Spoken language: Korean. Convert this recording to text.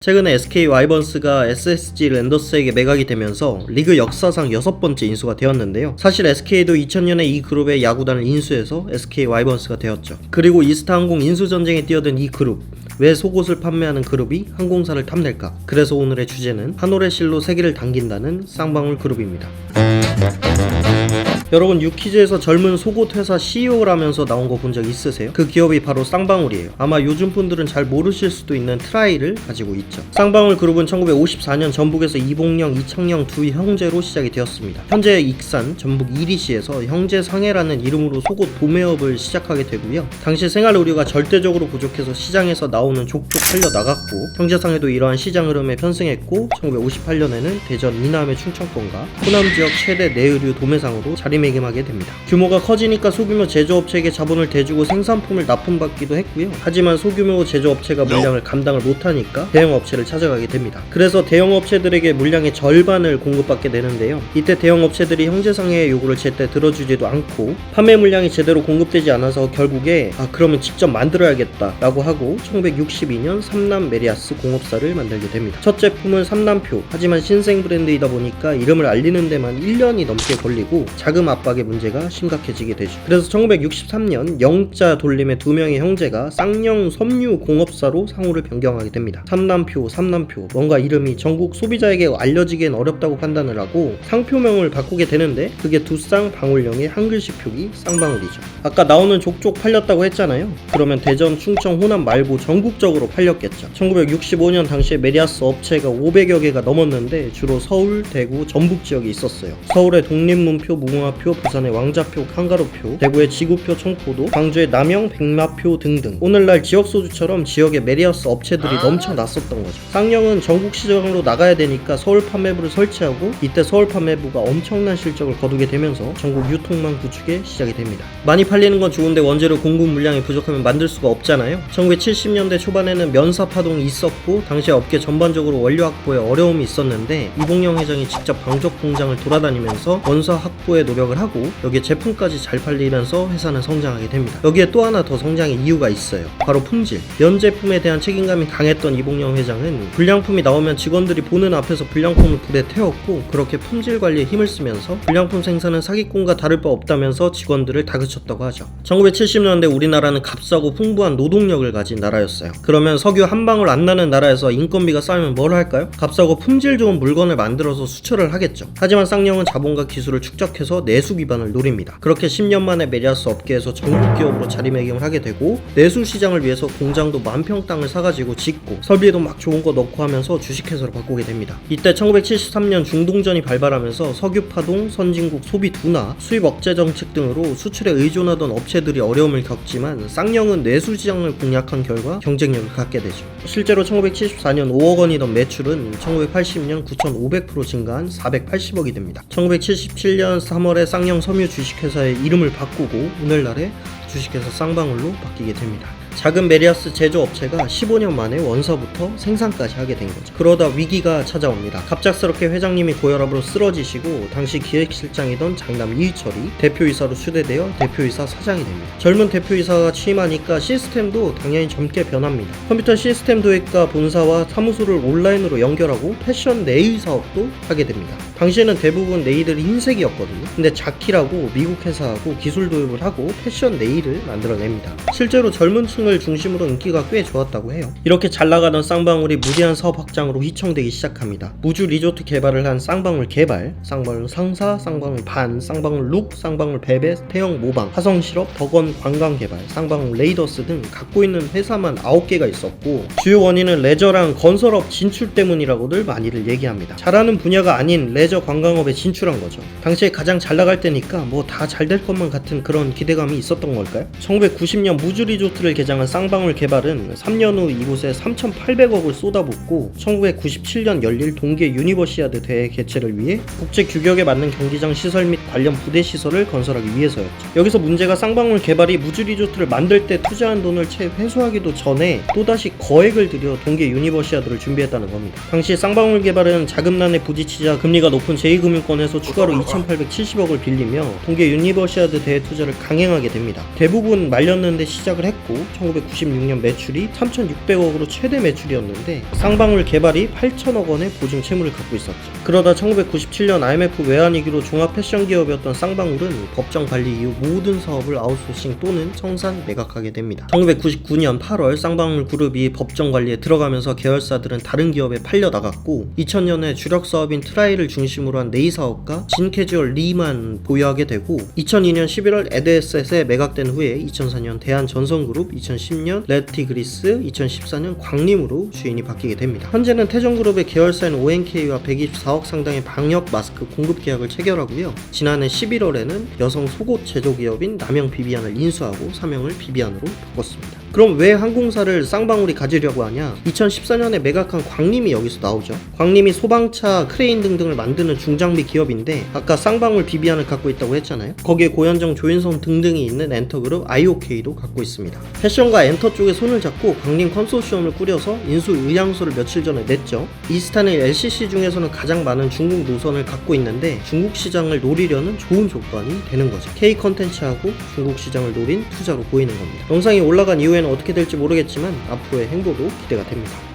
최근에 SK 와이번스가 SSG 랜더스에게 매각이 되면서 리그 역사상 6번째 인수가 되었는데요. 사실 SK도 2000년에 이 그룹의 야구단을 인수해서 SK 와이번스가 되었죠. 그리고 이스타항공 인수전쟁에 뛰어든 이 그룹, 왜 속옷을 판매하는 그룹이 항공사를 탐낼까? 그래서 오늘의 주제는 한 올의 실로 세기를 당긴다는 쌍방울 그룹입니다. 여러분, 유퀴즈에서 젊은 속옷 회사 CEO를 하면서 나온 거 본 적 있으세요? 그 기업이 바로 쌍방울이에요. 아마 요즘 분들은 잘 모르실 수도 있는 트라이를 가지고 있죠. 쌍방울 그룹은 1954년 전북에서 이봉영, 이창영 두 형제로 시작이 되었습니다. 현재 익산, 전북 이리시에서 형제상해라는 이름으로 속옷 도매업을 시작하게 되고요. 당시 생활 의류가 절대적으로 부족해서 시장에서 나오는 족족 팔려 나갔고, 형제상해도 이러한 시장 흐름에 편승했고 1958년에는 대전, 이남의 충청권과 호남 지역 최대 내의류 도매상으로 자리매김하게 됩니다. 규모가 커지니까 소규모 제조업체에게 자본을 대주고 생산품을 납품받기도 했고요. 하지만 소규모 제조업체가 물량을 감당을 못하니까 대형업체를 찾아가게 됩니다. 그래서 대형업체들에게 물량의 절반을 공급받게 되는데요. 이때 대형업체들이 형제상해의 요구를 제때 들어주지도 않고 판매 물량이 제대로 공급되지 않아서 결국에 그러면 직접 만들어야겠다 라고 하고 1962년 삼남 메리아스 공업사를 만들게 됩니다. 첫 제품은 삼남표, 하지만 신생 브랜드이다 보니까 이름을 알리는 데만 1년이 넘게 걸리고 자금 압박의 문제가 심각해지게 되죠. 그래서 1963년 영자 돌림의 두 명의 형제가 쌍영 섬유 공업사로 상호를 변경하게 됩니다. 삼남표, 뭔가 이름이 전국 소비자에게 알려지기엔 어렵다고 판단을 하고 상표명을 바꾸게 되는데 그게 두쌍 방울령의 한글식 표기 쌍방울이죠. 아까 나오는 족족 팔렸다고 했잖아요. 그러면 대전, 충청, 호남 말고 전국적으로 팔렸겠죠. 1965년 당시에 메리아스 업체가 500여 개가 넘었는데 주로 서울, 대구, 전북 지역에 있었어요. 서울의 독립문표, 무궁화표, 부산의 왕자표, 칸가루표, 대구의 지구표, 청포도, 광주의 남영, 백마표 등등 오늘날 지역소주처럼 지역에 메리아스 업체들이 넘쳐났었던 거죠. 쌍영은 전국 시장으로 나가야 되니까 서울 판매부를 설치하고 이때 서울 판매부가 엄청난 실적을 거두게 되면서 전국 유통망 구축에 시작이 됩니다. 많이 팔리는 건 좋은데 원재료 공급 물량이 부족하면 만들 수가 없잖아요. 1970년대 초반에는 면사 파동이 있었고 당시 업계 전반적으로 원료 확보에 어려움이 있었는데 이봉영 회장이 직접 방적 공장을 돌아다니면서 원사 확보에 노력을 하고 여기에 제품까지 잘 팔리면서 회사는 성장하게 됩니다. 여기에 또 하나 더 성장의 이유가 있어요. 바로 품질. 면 제품에 대한 책임감이 강했던 이봉영 회장은 불량품이 나오면 직원들이 보는 앞에서 불량품을 불에 태웠고 그렇게 품질 관리에 힘을 쓰면서 불량품 생산은 사기꾼과 다를 바 없다면서 직원들을 다그쳤다고 하죠. 1970년대 우리나라는 값싸고 풍부한 노동력을 가진 나라였어요. 그러면 석유 한 방울 안 나는 나라에서 인건비가 싸면 뭘 할까요? 값싸고 품질 좋은 물건을 만들어서 수출을 하겠죠. 하지만 쌍영은 자본과 기술을 축적해서 내수 기반을 노립니다. 그렇게 10년 만에 메리아스 업계에서 전국 기업으로 자리매김을 하게 되고 내수 시장을 위해서 공장도 만평 땅을 사가지고 짓고 설비에도 막 좋은 거 넣고 하면서 주식회사로 바꾸게 됩니다. 이때 1973년 중동전이 발발하면서 석유파동, 선진국 소비 둔화, 수입 억제 정책 등으로 수출에 의존하던 업체들이 어려움을 겪지만 쌍영은 내수 시장을 공략한 결과 경쟁력을 갖게 되죠. 실제로 1974년 5억 원이던 매출은 1980년 9,500% 증가한 480억이 됩니다. 1977년 3월에 쌍영 섬유 주식회사의 이름을 바꾸고 오늘날의 주식회사 쌍방울로 바뀌게 됩니다. 작은 메리아스 제조업체가 15년 만에 원사부터 생산까지 하게 된 거죠. 그러다 위기가 찾아옵니다. 갑작스럽게 회장님이 고혈압으로 쓰러지시고 당시 기획실장이던 장남 이휘철이 대표이사로 추대되어 대표이사 사장이 됩니다. 젊은 대표이사가 취임하니까 시스템도 당연히 젊게 변합니다. 컴퓨터 시스템 도입과 본사와 사무소를 온라인으로 연결하고 패션 네일 사업도 하게 됩니다. 당시에는 대부분 네일들이 흰색이었거든요. 근데 자키라고 미국 회사하고 기술 도입을 하고 패션 네일을 만들어냅니다. 실제로 젊은 층을 중심으로 인기가 꽤 좋았다고 해요. 이렇게 잘 나가던 쌍방울이 무리한 사업 확장으로 휘청되기 시작합니다. 무주 리조트 개발을 한 쌍방울 개발, 쌍방울 상사, 쌍방울 반, 쌍방울 룩, 쌍방울 베베, 태영 모방, 화성 실업, 덕원 관광 개발, 쌍방울 레이더스 등 갖고 있는 회사만 9개가 있었고 주요 원인은 레저랑 건설업 진출 때문이라고들 많이들 얘기합니다. 잘하는 분야가 아닌 레저 관광업에 진출한 거죠. 당시에 가장 잘 나갈 때니까 뭐 다 잘 될 것만 같은 그런 기대감이 있었던 걸까요? 1990년 무주 리조트를 개장한 쌍방울 개발은 3년 후 이곳에 3,800억을 쏟아붓고 1997년 열릴 동계 유니버시아드 대회 개최를 위해 국제 규격에 맞는 경기장 시설 및 관련 부대 시설을 건설하기 위해서였죠. 여기서 문제가 쌍방울 개발이 무주 리조트를 만들 때 투자한 돈을 채 회수하기도 전에 또다시 거액을 들여 동계 유니버시아드를 준비했다는 겁니다. 당시 쌍방울 개발은 자금난에 부딪히자 금리가 높은 제2금융권에서 추가로 2,870억을 빌리며 동계 유니버시아드 대회 투자를 강행하게 됩니다. 대부분 말렸는데 시작을 했고 1996년 매출이 3,600억으로 최대 매출이었는데 쌍방울 개발이 8천억 원의 보증 채무를 갖고 있었죠. 그러다 1997년 IMF 외환위기로 종합 패션 기업이었던 쌍방울은 법정 관리 이후 모든 사업을 아웃소싱 또는 청산, 매각하게 됩니다. 1999년 8월 쌍방울 그룹이 법정 관리에 들어가면서 계열사들은 다른 기업에 팔려 나갔고 2000년에 주력 사업인 트라이를 중심으로 한 네이 사업과 진캐주얼 리만 보유하게 되고 2002년 11월 에드에셋에 매각된 후에 2004년 대한전선그룹, 2010년 레티그리스, 2014년 광림으로 주인이 바뀌게 됩니다. 현재는 태전그룹의 계열사인 ONK와 124억 상당의 방역 마스크 공급 계약을 체결하고요. 지난해 11월에는 여성 속옷 제조기업인 남영 비비안을 인수하고 사명을 비비안으로 바꿨습니다. 그럼 왜 항공사를 쌍방울이 가지려고 하냐? 2014년에 매각한 광림이 여기서 나오죠. 광림이 소방차, 크레인 등등을 만드는 중장비 기업인데 아까 쌍방울 비비안을 갖고 있다고 했잖아요. 거기에 고현정, 조인성 등등이 있는 엔터그룹 IOK도 갖고 있습니다. 패션과 엔터 쪽에 손을 잡고 광림 컨소시엄을 꾸려서 인수 의향서를 며칠 전에 냈죠. 이스탄의 LCC 중에서는 가장 많은 중국 노선을 갖고 있는데 중국 시장을 노리려는 좋은 조건이 되는 거죠. K 컨텐츠하고 중국 시장을 노린 투자로 보이는 겁니다. 영상이 올라간 이후에는 어떻게 될지 모르겠지만 앞으로의 행보도 기대가 됩니다.